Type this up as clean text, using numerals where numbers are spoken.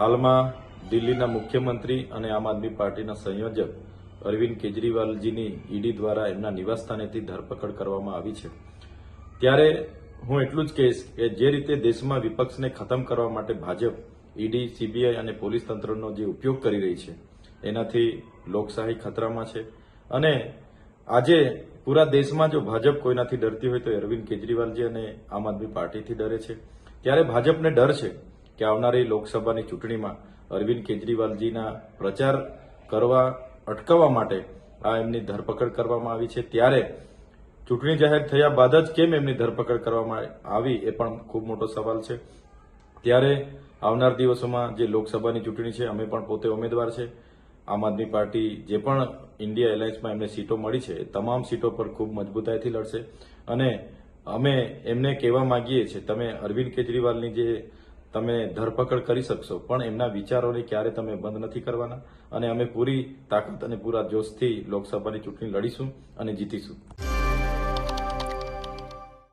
હાલમાં દિલ્હીના મુખ્યમંત્રી અને આમ આદમી પાર્ટીના સંયોજક અરવિંદ કેજરીવાલજીની ઈડી દ્વારા એમના નિવાસસ્થાનેથી ધરપકડ કરવામાં આવી છે। ત્યારે હું એટલું જ કહીશ કે જે રીતે દેશમાં વિપક્ષને ખતમ કરવા માટે ભાજપ ઈડી, સીબીઆઈ અને પોલીસ તંત્રનો જે ઉપયોગ કરી રહી છે એનાથી લોકશાહી ખતરામાં છે। અને આજે પૂરા દેશમાં જો ભાજપ કોઈનાથી ડરતી હોય તો અરવિંદ કેજરીવાલજી અને આમ આદમી પાર્ટીથી ડરે છે। ત્યારે ભાજપને ડર છે કે આવનારી લોકસભાની ચૂંટણીમાં અરવિંદ કેજરીવાલજીના પ્રચાર કરવા અટકાવવા માટે આ એમની ધરપકડ કરવામાં આવી છે। ત્યારે ચૂંટણી જાહેર થયા બાદ જ કેમ એમની ધરપકડ કરવામાં આવી એ પણ ખૂબ મોટો સવાલ છે। ત્યારે આવનાર દિવસોમાં જે લોકસભાની ચૂંટણી છે અમે પણ પોતે ઉમેદવાર છે। આમ આદમી પાર્ટી જે પણ ઇન્ડિયા એલાયન્સમાં એમને સીટો મળી છે તમામ સીટો પર ખૂબ મજબૂતાઈથી લડશે અને અમે એમને કહેવા માંગીએ છીએ તમે અરવિંદ કેજરીવાલની જે તમે ધરપકડ કરી શકશો પણ એમના વિચારોને ક્યારે તમે બંધ નથી કરવાના અને અમે પૂરી તાકાત અને પૂરા જોશથી લોકસભાની ચૂંટણી લડીશું અને જીતીશું।